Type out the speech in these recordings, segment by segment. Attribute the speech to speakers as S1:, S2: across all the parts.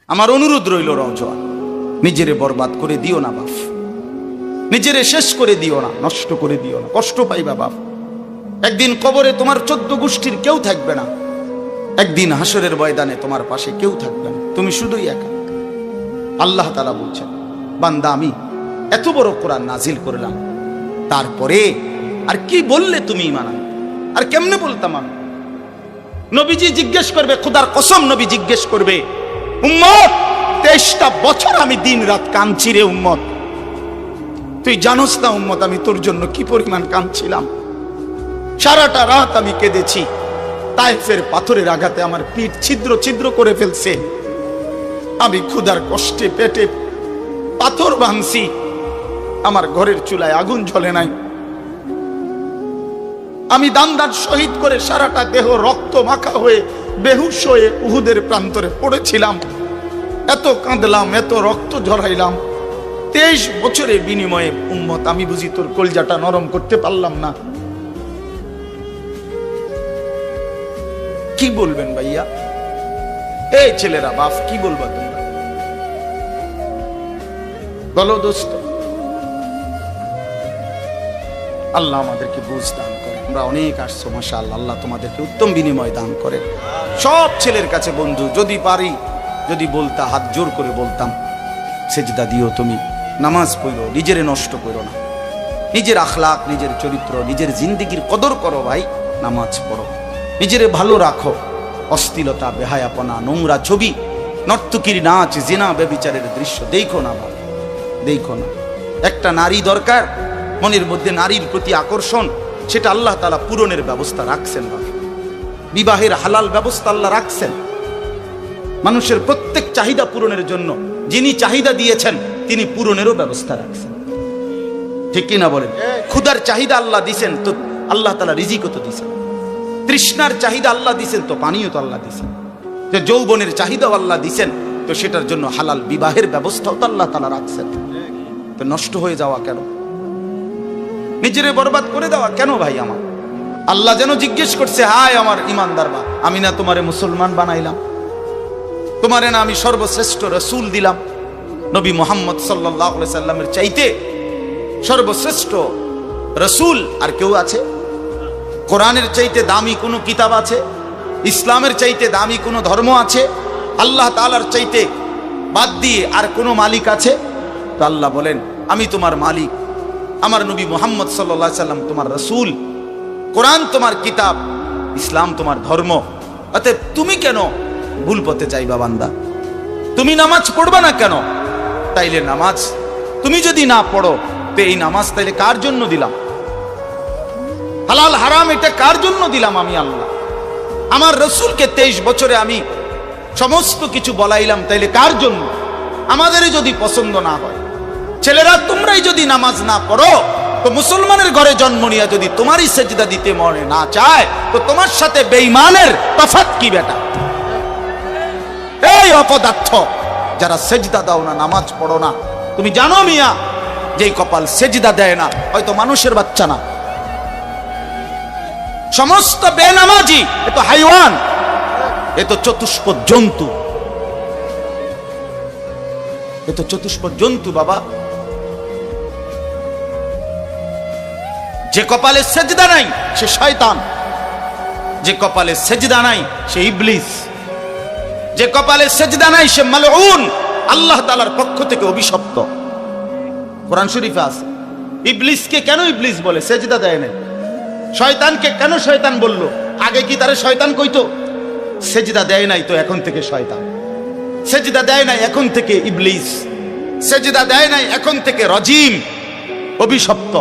S1: আমার অনুরোধ রইল রওজোয়ান, নিজেরে বরবাদ করে দিও না বাপ, নিজেরে শেষ করে দিও না, নষ্ট করে দিও না, কষ্ট পাইবা বাপ। একদিন কবরে তোমার 14 গোষ্ঠীর কেউ থাকবে না, একদিন হাসরের ময়দানে তোমার পাশে কেউ থাকবে না, তুমি শুধুই একা। আল্লাহ তাআলা বলছেন, বান্দা আমি এত বড় কোরআন নাজিল করলাম, তারপরে আর কি বললে তুমি ঈমান আনবে? আর কেমনে বলতাম আমি? নবীজি জিজ্ঞেস করবে, খোদার কসম নবী জিজ্ঞেস করবে, উম্মত 23টা বছর আমি দিন রাত কাঁদছি রে উম্মত, তুই জানোস না উম্মত আমি তোর জন্য কি পরিমাণ কাঁদছিলাম। সারাটা রাত আমি কেঁদেছি, তায়েফের পাথরের আঘাতে আমার পিঠ ছিদ্র ছিদ্র করে ফেলছে, আমি ক্ষুধার কষ্টে পেটে পাথর ভাঙছি, আমার ঘরের চুলায় আগুন জ্বলে নাই, আমি দান শহীদ করে সারাটা দেহ রক্ত মাখা হয়ে বেহুশ হয়ে উহুদের প্রান্তরে পড়েছিলাম, এত কাঁদলাম, এত রক্ত ঝরাইলাম, 23 বছরের বিনিময়ে উম্মত আমি বুঝি তোর কলজাটা নরম করতে পারলাম না। কি বলবেন ভাইয়া? এই ছেলেরা বাপ কি বলবা তোমরা? বলো দোস্ত। আল্লাহ আমাদেরকে বুঝ দান করে। আমরা অনেক আসছো মাশাআল্লাহ, আল্লাহ তোমাদেরকে উত্তম বিনিময় দান করে। সব ছেলের কাছে বন্ধু, যদি পারি, যদি বলতা, হাত জোর করে বলতাম, সেজদা দিও, তুমি নামাজ পড়ো, নিজেরে নষ্ট করো না, নিজের আখলাক, নিজের চরিত্র, নিজের জিন্দেগির কদর করো ভাই, নামাজ পড়ো, নিজেরে ভালো রাখো, অশ্লীলতা, বেহায়াপনা, নোংরা ছবি, নর্তকীর নাচ, জিনা, ব্যভিচারের দৃশ্য দেখো না ভাই, দেখো না। একটা নারী দরকার, মনের মধ্যে নারীর প্রতি আকর্ষণ, সেটা আল্লাহ তাআলা পূরণের ব্যবস্থা রাখছেন ভাই। বিবাহের হালাল ব্যবস্থা আল্লাহ রাখছেন, মানুষের প্রত্যেক চাহিদা পূরণের জন্য যিনি চাহিদা দিয়েছেন তিনি পূরণেরও ব্যবস্থা রাখছেন, ঠিক কি না বলেন? ক্ষুধার চাহিদা আল্লাহ দিছেন, তো আল্লাহ তাআলা রিজিকও তো দিছেন। তৃষ্ণার চাহিদা আল্লাহ দিছেন, তো পানিও তো আল্লাহ দিছেন। যে যৌবনের চাহিদাও আল্লাহ দিছেন, তো সেটার জন্য হালাল বিবাহের ব্যবস্থাও তো আল্লাহ তাআলা রাখছেন। তো নষ্ট হয়ে যাওয়া কেন? নিজেরে বরবাদ করে দেওয়া কেন ভাই? আমার আল্লাহ যেন জিজ্ঞেস করছে, হায় আমার ইমানদার বা, আমি না তোমারে মুসলমান বানাইলাম, তোমারে না আমি সর্বশ্রেষ্ঠ রাসূল দিলাম, নবী মুহাম্মদ সাল্লাল্লাহু আলাইহি সাল্লামের চাইতে সর্বশ্রেষ্ঠ রাসূল আর কেউ আছে? কোরআনের চাইতে দামি কোনো কিতাব আছে? ইসলামের চাইতে দামি কোনো ধর্ম আছে? আল্লাহ তাআলার চাইতে বাদ দিয়ে আর কোনো মালিক আছে? তো আল্লাহ বলেন, আমি তোমার মালিক, আমার নবী মুহাম্মদ সাল্লাল্লাহু আলাইহি সাল্লাম তোমার রাসূল, কোরআন তোমার কিতাব, ইসলাম তোমার ধর্ম। অতএব তুমি কেন ভুল পথে যাইবা বান্দা? তুমি নামাজ পড়বা না কেন? তাইলে নামাজ তুমি যদি না পড়ো, তো এই নামাজ তাইলে কার জন্য দিলাম? হালাল হারাম এটা কার জন্য দিলাম? আমি আল্লাহ। আমার রাসূলকে 23 বছরে আমি সমস্ত কিছু বলাইলাম, তাইলে কার জন্য? আমাদেরই যদি পছন্দ না হয়, ছেলেরা তোমরাই যদি নামাজ না পড়ো, তো মুসলমানের ঘরে জন্ম নিয়ে যদি তোমারই সেজদা দিতে মনে না চায়, তো তোমার সাথে বেঈমানের তফাৎ কি বেটা? এই অপদার্থ যারা সেজদা দাও না, নামাজ পড়ো না, তুমি জানো মিয়া, যেই কপাল সেজদা দেয় না, হয়তো মানুষের বাচ্চা না, সমস্ত বেনামাজি এ তো হাইওয়ান, এ তো চতুষ্পদ জন্তু, এ তো চতুষ্পদ জন্তু বাবা। যে কপালে সেজদা নাই সে শয়তান, যে কপালে সেজদা নাই সে ইবলিস, যে কপালে সেজদা নাই সে মালউন, আল্লাহ তাআলার পক্ষ থেকে অভিশপ্ত। কোরআন শরীফে আছে। ইবলিসকে কেন ইবলিস বলে? সেজদা দেয় নাই। শয়তানকে কেন শয়তান বলল? আগে কি তারে শয়তান কইতো? সেজদা দেয় নাই, তো এখন থেকে শয়তান। সেজদা দেয় নাই, এখন থেকে ইবলিস। সেজদা দেয় নাই, এখন থেকে রজিম, অভিশপ্ত।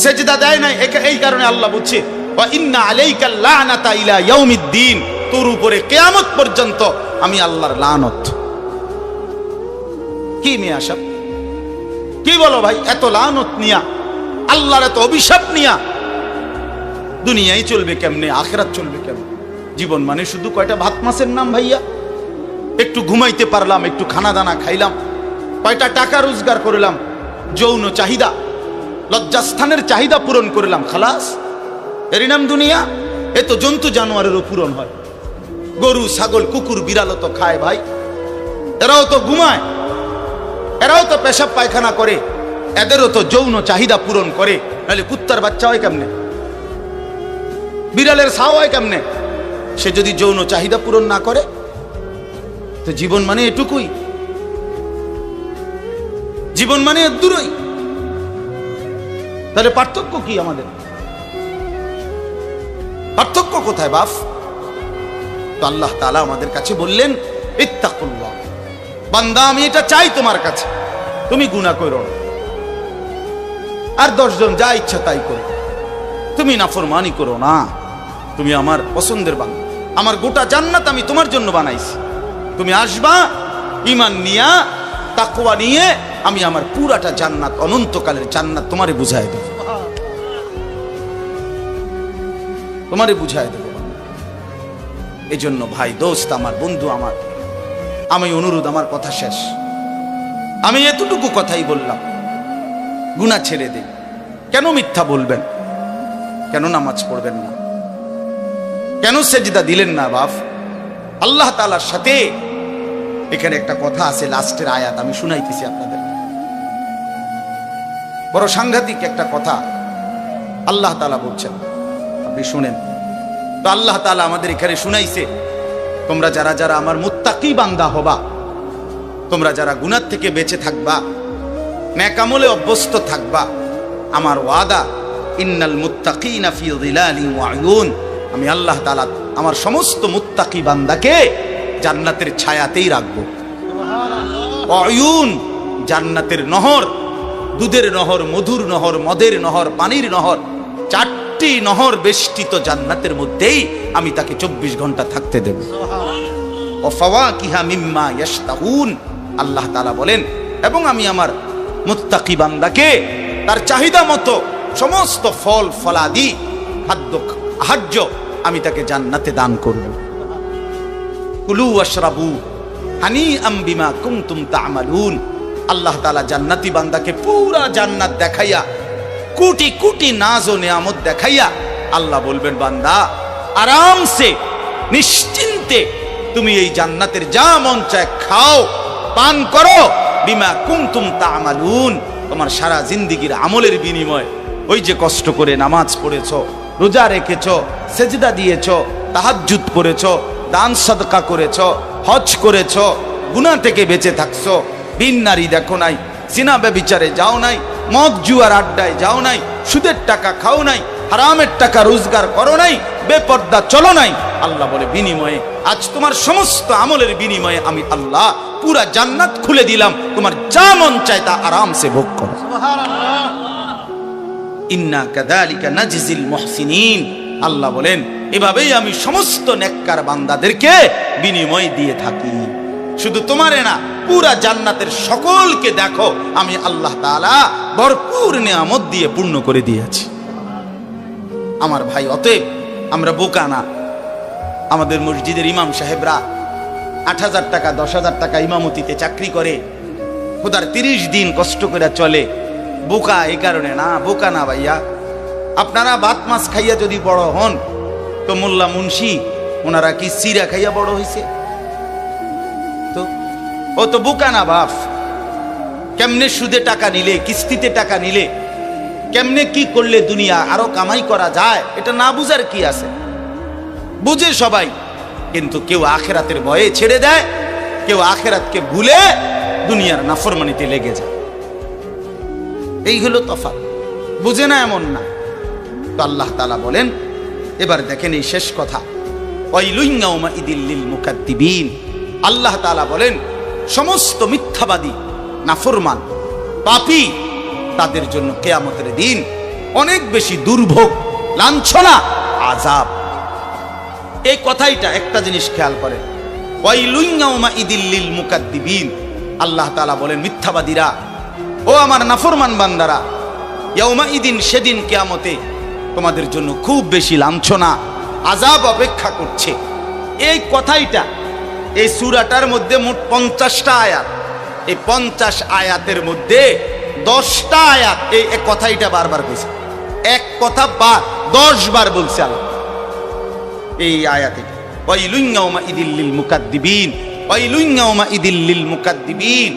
S1: সেজদা দেয় নাই, এই কারণে আল্লাহ বলছে, ওয়া ইন্না আলাইকাল লানাতা ইলা ইয়াউমিদ্দিন, তোর উপরে কিয়ামত পর্যন্ত আমি আল্লাহর লানত। কি নিয়ে আসব? কি বলো ভাই? এত লানত নিয়া, আল্লাহর এত অভিশাপ নিয়া দুনিয়ায় চলবে কেমনে? আখিরাত চলবে কেমনে? জীবন মানে শুধু কয়টা ভাত মাছের নাম ভাইয়া? একটু ঘুমাইতে পারলাম, একটু খানা দানা খাইলাম, কয়টা টাকা রোজগার করলাম, যৌন চাহিদা, লজ্জাস্থানের চাহিদা পূরণ করলাম, খালাস, এরই নাম দুনিয়া? এ তো জন্তু জানোয়ারেরও পূরণ হয়। গরু, ছাগল, কুকুর, বিড়ালও তো খায় ভাই, এরাও তো ঘুমায়, এরাও তো পেশাব পায়খানা করে, এদেরও তো যৌন চাহিদা পূরণ করে। নাহলে কুত্তার বাচ্চা হয় কেমনে, বিড়ালের ছাও হয় কেমনে? সে যদি যৌন চাহিদা পূরণ না করে, তো জীবন মানে এটুকুই, জীবন মানে দূরই। তাহলে পার্থক্য কি আমাদের? পার্থক্য কোথায় বাপ? তো আল্লাহ তাআলা আমাদের কাছে বললেন, ইত্তাকুল্লাহ, বান্দা আমি এটা চাই তোমার কাছে, তুমি গুনাহ করো না, আর 10 জন যা ইচ্ছা তাই করো, তুমি নাফরমানি করো না, তুমি আমার পছন্দের বান্দা, আমার গোটা জান্নাত আমি তোমার জন্য বানাইছি, তুমি আসবা ঈমান নিয়া, তাকওয়া নিয়ে, আমি আমার পুরাটা জান্নাত, অনন্তকালের জান্নাত তোমারে বুঝাই দেব, তোমারে বুঝাই দেব। এই জন্য ভাই, দোস্ত আমার, বন্ধু আমার, আমি অনুরোধ, আমার কথা শেষ, আমি এতটুকু কথাই বললাম, গুনাহ ছেড়ে দিন। কেন মিথ্যা বলবেন? কেন নামাজ পড়বেন না? কেন সেজদা দিলেন না বাপ? আল্লাহ তাআলার সাথে এখানে একটা কথা আছে, লাস্টের আয়াত আমি শুনাইতেছি আপনাদের, বড় সাংঘাতিক একটা কথা আল্লাহ তাআলা বলছেন, আপনি শুনেন। তো আল্লাহ তাআলা আমাদের এখানে শুনাইছে, তোমরা যারা যারা আমার মুত্তাকি বান্দা হবা, তোমরা যারা গুনাহ থেকে বেঁচে থাকবা, নেক আমলে অভ্যস্ত থাকবা, আমার ওয়াদা, ইন্নাল মুত্তাকিনা ফি যিলালিন ওয়া উয়ুন, আমি আল্লাহ তাআলা আমার সমস্ত মুত্তাকি বান্দাকে জান্নাতের ছায়াতেই রাখবো। উয়ুন, জান্নাতের নহর, দুধের নহর, মধুর নহর, মদের নহর, পানির নহর, 4টি নহর বেষ্টিত জান্নাতের মধ্যেই আমি তাকে 24 ঘন্টা থাকতে দেব। ও ফাওয়াকিহা মিম্মা ইয়াশতাহুন, আল্লাহ তাআলা বলেন, এবং আমি আমার মুত্তাকি বান্দাকে তার চাহিদা মতো সমস্ত ফল ফলাদি, খাদ্য আহার্য আমি তাকে জান্নাতে দান করব। কুলু ওয়াশরাবু হানিআম বিমা কুনতুম তা'মালুন, আল্লাহ তাআলা জান্নাতি বান্দাকে পুরা জান্নাত দেখাইয়া, কোটি কোটি নাজ ও নিয়ামত দেখাইয়া আল্লাহ বলবেন, বান্দা আরামসে নিশ্চিন্তে তুমি এই জান্নাতের যা মন চায় খাও, পান করো, বিমা কুনতুম তা'মালুন, তোমার সারা জিন্দেগীর আমলের বিনিময়, ওই যে কষ্ট করে নামাজ পড়েছো, রোজা রেখেছো, সেজদা দিয়েছো, তাহাজ্জুদ পড়েছো, দান সাদকা করেছো, হজ করেছো, গুনাহ থেকে বেঁচে থাকছো, বিন নারী দেখো নাই, জিনা ব্যভিচারে যাও নাই, মদ জুয়ার আড্ডায় যাও নাই, সুদের টাকা খাও নাই, হারামের টাকা রোজগার করো নাই, বেপর্দা চলো নাই, আল্লাহ বলে বিনিময়ে আজ তোমার সমস্ত আমলের বিনিময়ে আমি আল্লাহ পুরা জান্নাত খুলে দিলাম, তোমার যা মন চায় তা আরামসে ভোগ করো। সুবহানাল্লাহ। ইন্না কাযালিকা নাজজিল মুহসিনিন, আল্লাহ বলেন এভাবেই আমি সমস্ত নেককার বান্দাদেরকে বিনিময় দিয়ে থাকি। শুধু তোমারে না, পুরা জান্নাতের সকলকে দেখো আমি আল্লাহ তাআলা ভরপুর নিয়ামত দিয়ে পূর্ণ করে দিয়েছি। আমার ভাই, অতএব আমরা বোকা না। আমাদের মসজিদের ইমাম সাহেবরা 8,000 টাকা 10,000 টাকা ইমামতিতে চাকরি করে, খোদার 30 দিন কষ্ট করে চলে। বোকা এই কারণে না, বোকা না ভাইয়া। আপনারা ভাত মাছ খাইয়া যদি বড় হন, তো মোল্লা মুন্সি ওনারা কি সিরা খাইয়া বড় হয়েছে? তো ও তো বোকা না বাপ। কেমনে সুদে টাকা নিলে, কিস্তিতে টাকা নিলে, কেমনে কি করলে দুনিয়া আরো কামাই করা যায়, এটা না বুঝার কি আছে? বুঝে সবাই, কিন্তু কেউ আখেরাতের ভয়ে ছেড়ে দেয়, কেউ আখেরাতকে ভুলে দুনিয়ার নাফরমানিতে লেগে যায়। এই হলো তফাৎ। বুঝে না এমন না। তো আল্লাহ তাআলা বলেন, এবার দেখেন এই শেষ কথা, ওয়াইলুন ইয়াউমাইদিল লিল মুকাদ্দিবিন, আল্লাহ তাআলা বলেন সমস্ত মিথ্যাবাদী, নাফরমান, পাপী, তাদের জন্য কিয়ামতের দিন অনেক বেশি দুর্ভোগ, লাঞ্ছনা, আযাব। এই কথাইটা একটা জিনিস খেয়াল করেন, ওয়াইলুন ইয়াউমাইদিল লিল মুকাদ্দিবিন, আল্লাহ তাআলা বলেন মিথ্যাবাদীরা, ও আমার নাফরমান বান্দারা, ইয়াউমাইদিন, সেদিন কিয়ামতে তোমাদের জন্য খুব বেশি লাঞ্ছনা, আযাব অপেক্ষা করছে। এই কথাইটা এই সূরাটার মধ্যে মোট 50টা আয়াত। এই 50 আয়াতের মধ্যে 10টা আয়াত এই কথাইটা বারবার কইছে। এক কথা 10 বার বলছে আল্লাহ এই আয়াতে, ওয়াইলুন ইয়াউমাইদিল লিল মুকাদ্দিবিন, ওয়াইলুন ইয়াউমা ইদিল লিল মুকাদ্দিবিন।